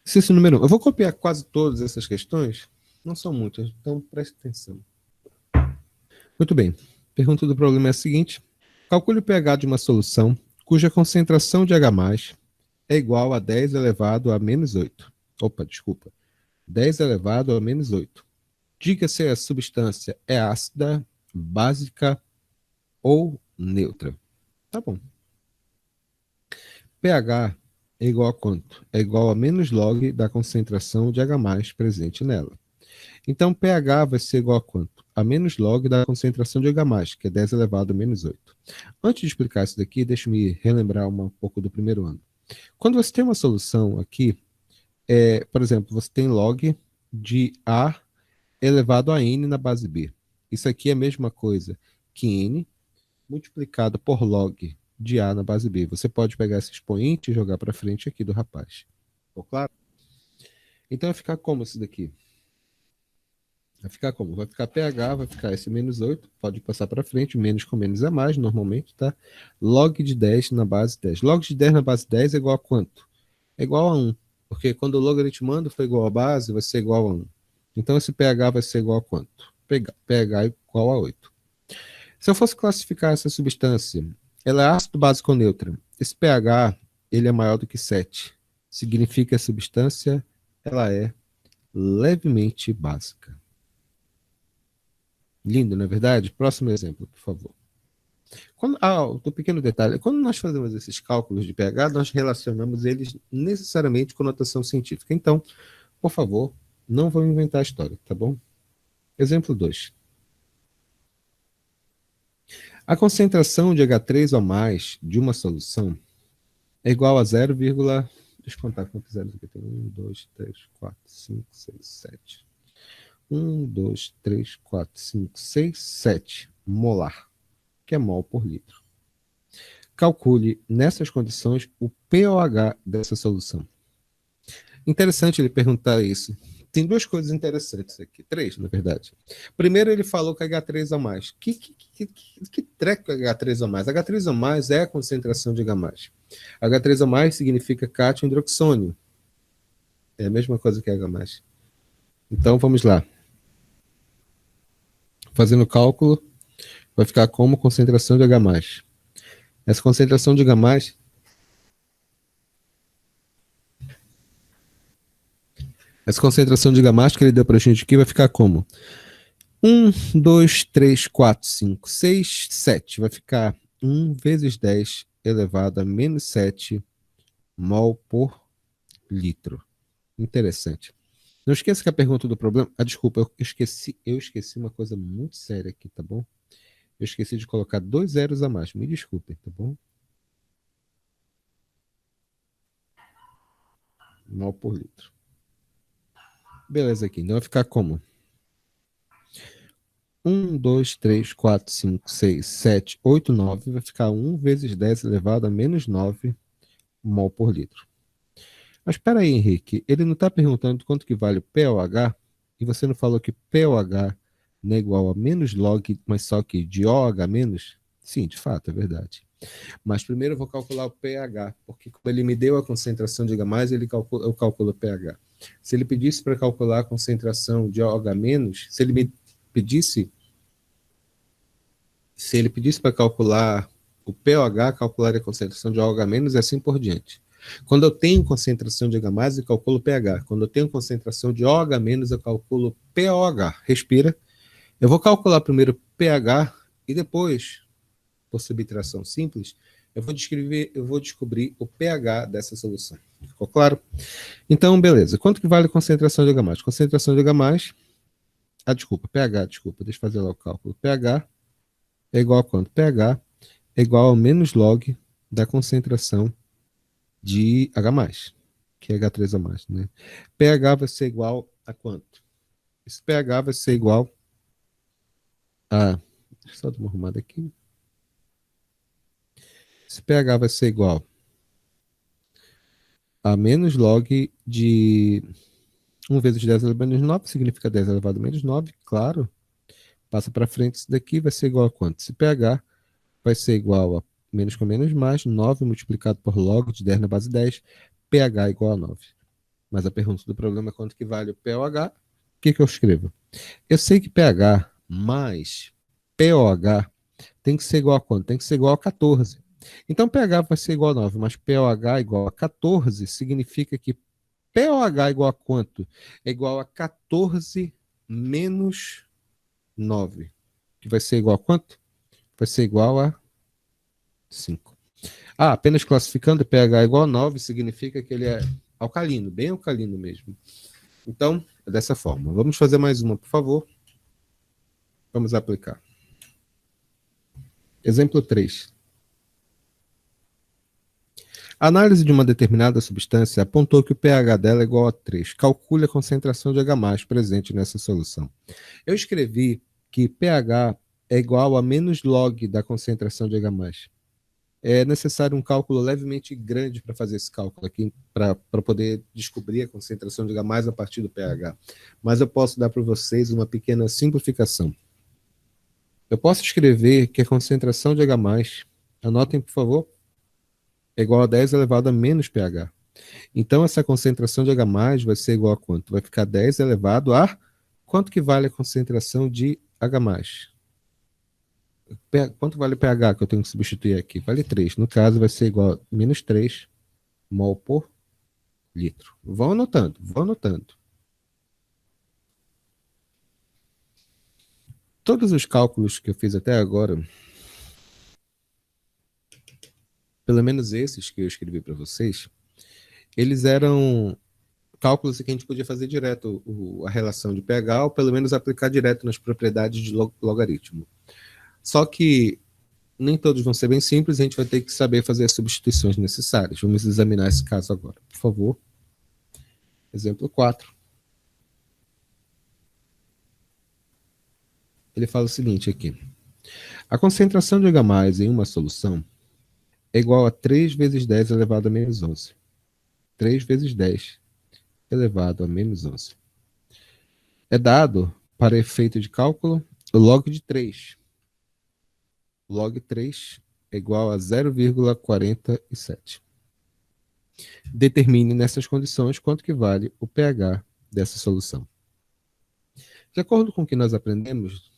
Exercício número 1. Eu vou copiar quase todas essas questões. Não são muitas, então preste atenção. Muito bem. Pergunta do problema é a seguinte. Calcule o pH de uma solução cuja concentração de H+, é igual a 10 elevado a menos 8. Opa, desculpa. 10 elevado a menos 8. Diga se a substância é ácida, básica ou neutra. Tá bom. pH é igual a quanto? É igual a menos log da concentração de H+ presente nela. Então, pH vai ser igual a quanto? A menos log da concentração de H+, que é 10 elevado a menos 8. Antes de explicar isso daqui, deixa-me relembrar um pouco do primeiro ano. Quando você tem uma solução aqui, por exemplo, você tem log de A elevado a N na base B. Isso aqui é a mesma coisa que N multiplicado por log de A na base B. Você pode pegar esse expoente e jogar para frente aqui do rapaz. Ficou claro? Então vai ficar como isso daqui? Vai ficar como? Vai ficar pH, vai ficar esse menos 8, pode passar para frente, menos com menos é mais, normalmente, tá? Log de 10 na base 10. Log de 10 na base 10 é igual a quanto? É igual a 1, porque quando o logaritmando for igual a base, vai ser igual a 1. Então esse pH vai ser igual a quanto? pH é igual a 8. Se eu fosse classificar essa substância, ela é ácido básico ou neutra. Esse pH, ele é maior do que 7. Significa que a substância, ela é levemente básica. Lindo, não é verdade? Próximo exemplo, por favor. Do pequeno detalhe. Quando nós fazemos esses cálculos de pH, nós relacionamos eles necessariamente com notação científica. Então, por favor, não vamos inventar a história, tá bom? Exemplo 2. A concentração de H3 ou mais de uma solução é igual a 0, deixa eu contar quantos zeros aqui tem. 1, 2, 3, 4, 5, 6, 7. 1, 2, 3, 4, 5, 6, 7 molar, que é mol por litro. Calcule, nessas condições, o pOH dessa solução. Interessante ele perguntar isso. Tem duas coisas interessantes aqui. 3, na verdade. Primeiro, ele falou que H3 ou mais. Que treco é H3 ou mais? H3 ou mais é a concentração de H+. H3 ou mais significa cátion hidroxônio. É a mesma coisa que H+. Então, vamos lá. Fazendo o cálculo, vai ficar como concentração de H+. Essa concentração de H+, essa concentração de H+ que ele deu para a gente aqui vai ficar como? 1, 2, 3, 4, 5, 6, 7. Vai ficar 1 vezes 10 elevado a menos 7 mol por litro. Interessante. Não esqueça que a pergunta do problema... desculpa, eu esqueci uma coisa muito séria aqui, tá bom? Eu esqueci de colocar 2 zeros a mais. Me desculpem, tá bom? Mol por litro. Beleza aqui. Então vai ficar como? 1, 2, 3, 4, 5, 6, 7, 8, 9. Vai ficar 1 vezes 10 elevado a menos 9 mol por litro. Mas espera aí, Henrique. Ele não está perguntando quanto que vale o pOH? E você não falou que pOH não é igual a menos log, mas só que de OH menos? Sim, de fato, é verdade. Mas primeiro eu vou calcular o pH, porque como ele me deu a concentração de H+, eu calculo o pH. Se ele pedisse para calcular a concentração de OH-, se ele pedisse para calcular o pOH, calcular a concentração de OH- e assim por diante. Quando eu tenho concentração de H+, eu calculo pH. Quando eu tenho concentração de OH-, eu calculo pOH. Respira. Eu vou calcular primeiro pH e depois, por subtração simples, eu vou descobrir o pH dessa solução. Ficou claro? Então, beleza. Quanto que vale a concentração de H+? Concentração de H+... pH, deixa eu fazer lá o cálculo. pH é igual a quanto? pH é igual ao menos log da concentração de H+, que é H3O+, né? pH vai ser igual a quanto? Esse pH vai ser igual a... Deixa eu só dar uma arrumada aqui. Esse pH vai ser igual a menos log de 1 vezes 10 elevado a menos 9, significa 10 elevado a menos 9, claro. Passa para frente, isso daqui vai ser igual a quanto? Esse pH vai ser igual a menos com menos mais, 9 multiplicado por log de 10 na base 10, pH igual a 9. Mas a pergunta do problema é quanto que vale o pOH. O que que eu escrevo? Eu sei que pH mais pOH tem que ser igual a quanto? Tem que ser igual a 14. Então pH vai ser igual a 9, mas pOH igual a 14 significa que pOH igual a quanto? É igual a 14 menos 9. Que vai ser igual a quanto? Vai ser igual a 5. Ah, apenas classificando pH igual a 9 significa que ele é alcalino, bem alcalino mesmo. Então, é dessa forma. Vamos fazer mais uma, por favor. Vamos aplicar. Exemplo 3. A análise de uma determinada substância apontou que o pH dela é igual a 3. Calcule a concentração de H+ presente nessa solução. Eu escrevi que pH é igual a menos log da concentração de H+. É necessário um cálculo levemente grande para fazer esse cálculo aqui, para poder descobrir a concentração de H+ a partir do pH. Mas eu posso dar para vocês uma pequena simplificação. Eu posso escrever que a concentração de H+, anotem por favor, é igual a 10 elevado a menos pH. Então essa concentração de H+ vai ser igual a quanto? Vai ficar 10 elevado a... Quanto que vale a concentração de H+? Quanto vale o pH que eu tenho que substituir aqui? Vale 3. No caso, vai ser igual a menos 3 mol por litro. Vão anotando, vão anotando. Todos os cálculos que eu fiz até agora, pelo menos esses que eu escrevi para vocês, eles eram cálculos que a gente podia fazer direto a relação de pH, ou pelo menos aplicar direto nas propriedades de logaritmo. Só que nem todos vão ser bem simples, a gente vai ter que saber fazer as substituições necessárias. Vamos examinar esse caso agora, por favor. Exemplo 4. Ele fala o seguinte aqui. A concentração de H+ em uma solução é igual a 3 vezes 10 elevado a menos 11. 3 vezes 10 elevado a menos 11. É dado, para efeito de cálculo, o log de 3. Log 3 é igual a 0,47. Determine nessas condições quanto que vale o pH dessa solução. De acordo com o que nós aprendemos,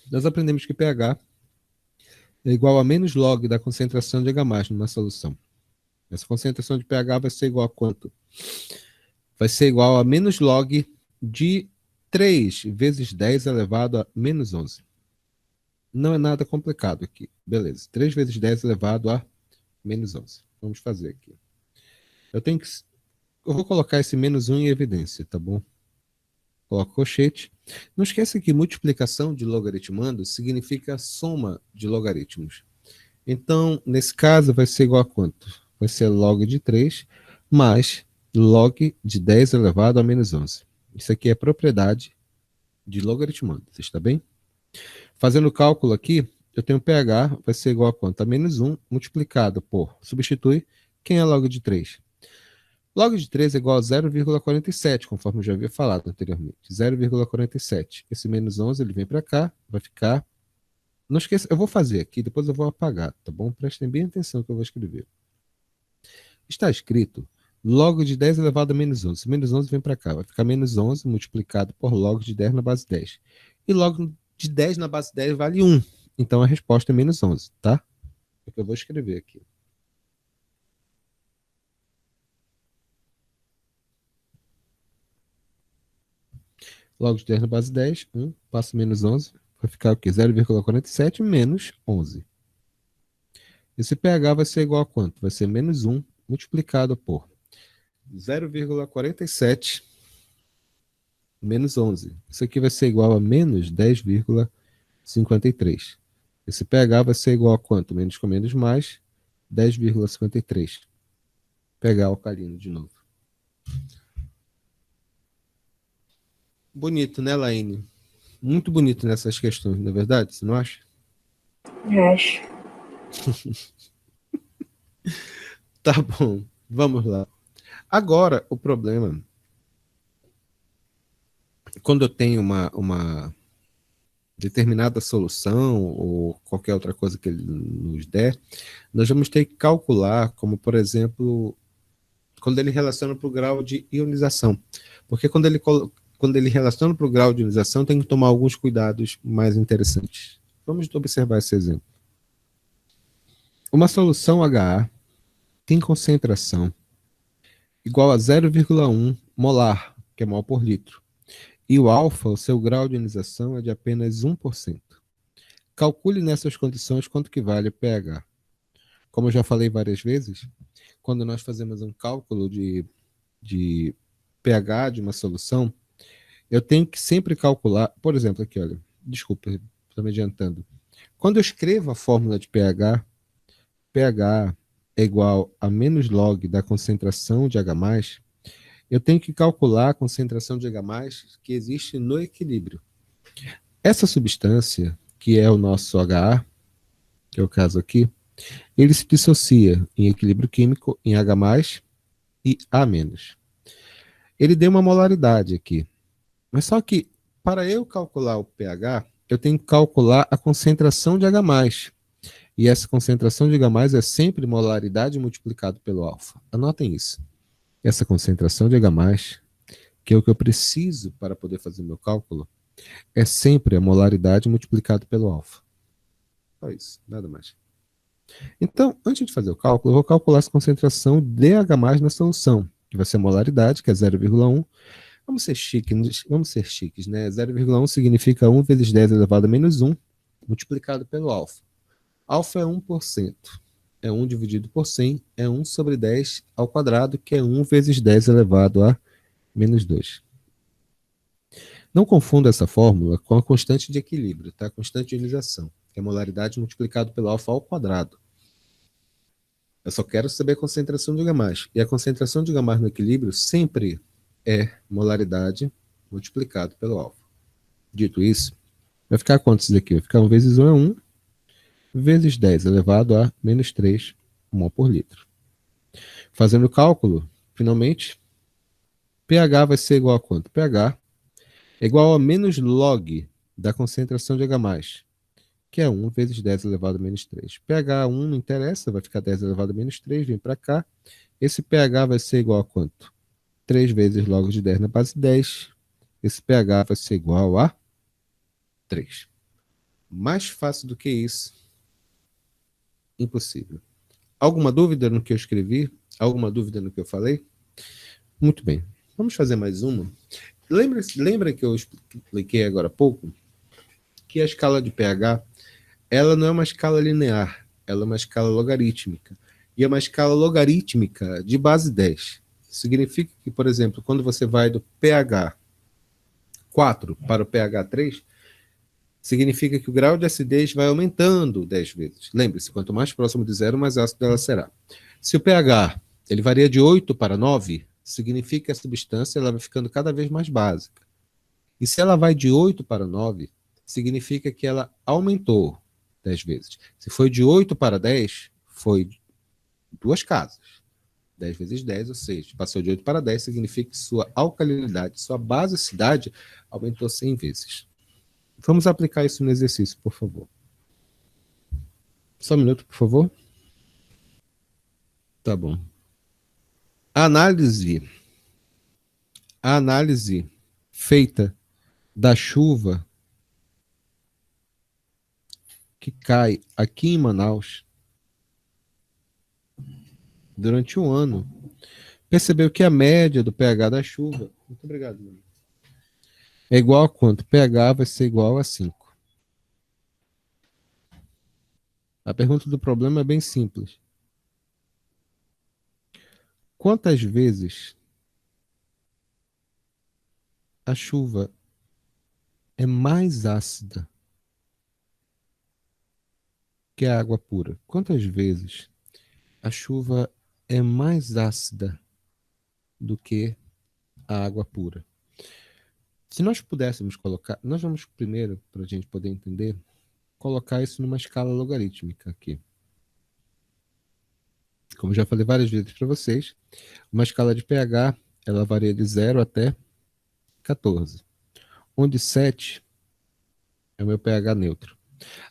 nós aprendemos que pH é igual a menos log da concentração de H+ numa solução. Essa concentração de pH vai ser igual a quanto? Vai ser igual a menos log de 3 vezes 10 elevado a menos 11. Não é nada complicado aqui. Beleza. 3 vezes 10 elevado a menos 11. Vamos fazer aqui. Eu vou colocar esse menos 1 em evidência, tá bom? Coloco colchete. Não esqueça que multiplicação de logaritmando significa soma de logaritmos. Então, nesse caso, vai ser igual a quanto? Vai ser log de 3 mais log de 10 elevado a menos 11. Isso aqui é propriedade de logaritmando, está bem? Fazendo o cálculo aqui, eu tenho pH, vai ser igual a quanto? A menos 1 multiplicado por, substitui, quem é log de 3? Log de 3 é igual a 0,47, conforme eu já havia falado anteriormente. 0,47. Esse menos 11, ele vem para cá, vai ficar... Não esqueça, eu vou fazer aqui, depois eu vou apagar, tá bom? Prestem bem atenção no que eu vou escrever. Está escrito log de 10 elevado a menos 11. Menos 11 vem para cá, vai ficar menos 11 multiplicado por log de 10 na base 10. E log de 10 na base 10 vale 1. Então a resposta é menos 11, tá? É o que eu vou escrever aqui. Log de 10 na base 10, 1, passo menos 11, vai ficar o quê? 0,47 menos 11. Esse pH vai ser igual a quanto? Vai ser menos 1 multiplicado por 0,47 menos 11. Isso aqui vai ser igual a menos 10,53. Esse pH vai ser igual a quanto? Menos com menos mais, 10,53. pH alcalino de novo. Bonito, né, Laine? Muito bonito nessas questões, não é verdade? Você não acha? Acho. Tá bom, vamos lá. Agora, o problema, quando eu tenho uma determinada solução ou qualquer outra coisa que ele nos der, nós vamos ter que calcular, como por exemplo, quando ele relaciona para o grau de ionização. Porque quando ele relaciona para o grau de ionização, tem que tomar alguns cuidados mais interessantes. Vamos observar esse exemplo. Uma solução HA tem concentração igual a 0,1 molar, que é mol por litro. E o alfa, o seu grau de ionização é de apenas 1%. Calcule nessas condições quanto que vale o pH. Como eu já falei várias vezes, quando nós fazemos um cálculo de pH de uma solução, eu tenho que sempre calcular, por exemplo, aqui, olha, desculpa, estou me adiantando. Quando eu escrevo a fórmula de pH, pH é igual a menos log da concentração de H+, eu tenho que calcular a concentração de H+, que existe no equilíbrio. Essa substância, que é o nosso HA, que é o caso aqui, ele se dissocia em equilíbrio químico em H+, e A-. Ele deu uma molaridade aqui. Mas só que, para eu calcular o pH, eu tenho que calcular a concentração de H+. E essa concentração de H+, é sempre molaridade multiplicado pelo alfa. Anotem isso. Essa concentração de H+, que é o que eu preciso para poder fazer meu cálculo, é sempre a molaridade multiplicado pelo alfa. Só isso, nada mais. Então, antes de fazer o cálculo, eu vou calcular essa concentração de H+ na solução, que vai ser a molaridade, que é 0,1. Vamos ser chiques, né? 0,1 significa 1 vezes 10 elevado a menos 1, multiplicado pelo alfa. Alfa é 1%. É 1 dividido por 100, é 1 sobre 10 ao quadrado, que é 1 vezes 10 elevado a menos 2. Não confunda essa fórmula com a constante de equilíbrio, tá? Constante de ionização, que é a molaridade multiplicado pelo alfa ao quadrado. Eu só quero saber a concentração de H+. E a concentração de H+ no equilíbrio sempre é molaridade multiplicado pelo alfa. Dito isso, vai ficar quanto isso daqui? Vai ficar 1 vezes 1 é 1, vezes 10 elevado a menos 3 mol por litro. Fazendo o cálculo, finalmente, pH vai ser igual a quanto? pH é igual a menos log da concentração de H+, que é 1 vezes 10 elevado a menos 3. pH 1 não interessa, vai ficar 10 elevado a menos 3, vem para cá. Esse pH vai ser igual a quanto? 3 vezes log de 10 na base 10. Esse pH vai ser igual a 3. Mais fácil do que isso, impossível. Alguma dúvida no que eu escrevi? Alguma dúvida no que eu falei? Muito bem. Vamos fazer mais uma. Lembra que eu expliquei agora há pouco que a escala de pH ela não é uma escala linear, ela é uma escala logarítmica. E é uma escala logarítmica de base 10. Significa que, por exemplo, quando você vai do pH 4 para o pH 3, significa que o grau de acidez vai aumentando 10 vezes. Lembre-se, quanto mais próximo de zero, mais ácido ela será. Se o pH ele varia de 8 para 9, significa que a substância ela vai ficando cada vez mais básica. E se ela vai de 8 para 9, significa que ela aumentou 10 vezes. Se foi de 8 para 10, foi duas casas. 10 vezes 10, ou seja, passou de 8 para 10, significa que sua alcalinidade, sua basicidade aumentou 100 vezes. Vamos aplicar isso no exercício, por favor. Só um minuto, por favor. Tá bom. A análise feita da chuva que cai aqui em Manaus durante um ano, percebeu que a média do pH da chuva, muito obrigado, mano, é igual a quanto? pH vai ser igual a 5. A pergunta do problema é bem simples. Quantas vezes a chuva é mais ácida que a água pura? Quantas vezes a chuva é mais ácida do que a água pura? Se nós pudéssemos colocar, nós vamos primeiro, para a gente poder entender, colocar isso numa escala logarítmica aqui. Como já falei várias vezes para vocês, uma escala de pH, ela varia de 0 até 14, onde 7 É o meu pH neutro.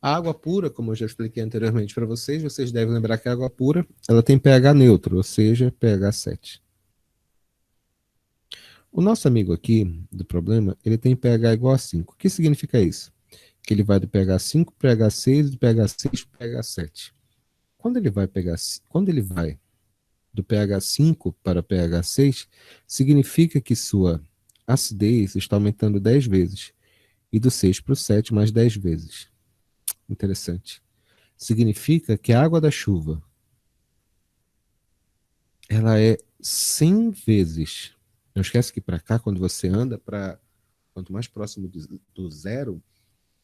A água pura, como eu já expliquei anteriormente para vocês devem lembrar que a água pura, ela tem pH neutro, ou seja, pH 7. O nosso amigo aqui, do problema, ele tem pH igual a 5. O que significa isso? Que ele vai do pH 5 para pH 6, do pH 6 para pH 7. Quando ele vai do pH 5 para pH 6, significa que sua acidez está aumentando 10 vezes. E do 6 para o 7, mais 10 vezes. Interessante. Significa que a água da chuva, ela é 100 vezes. Não esquece que para cá, quando você anda, quanto mais próximo do zero,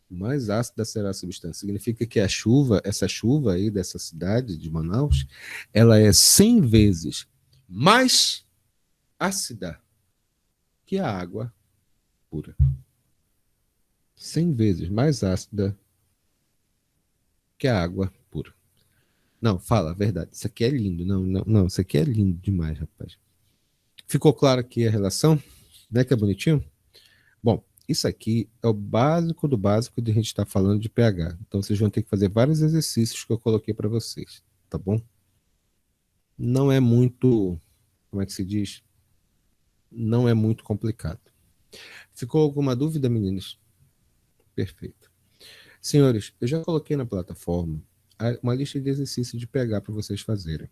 mais ácida será a substância. Significa que a chuva, essa chuva aí dessa cidade de Manaus, ela é 100 vezes mais ácida que a água pura. 100 vezes mais ácida que a água pura. Não, fala a verdade. Isso aqui é lindo. Não, não, não. Isso aqui é lindo demais, rapaz. Ficou claro aqui a relação? Né, que é bonitinho? Bom, isso aqui é o básico do básico de a gente estar falando de pH. Então vocês vão ter que fazer vários exercícios que eu coloquei para vocês, tá bom? Não é muito, como é que se diz? Não é muito complicado. Ficou alguma dúvida, meninas? Perfeito. Senhores, eu já coloquei na plataforma uma lista de exercícios de pH para vocês fazerem.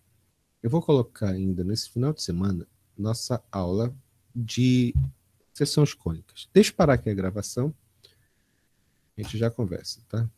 Eu vou colocar ainda nesse final de semana nossa aula de seções cônicas. Deixa eu parar aqui a gravação. A gente já conversa, tá?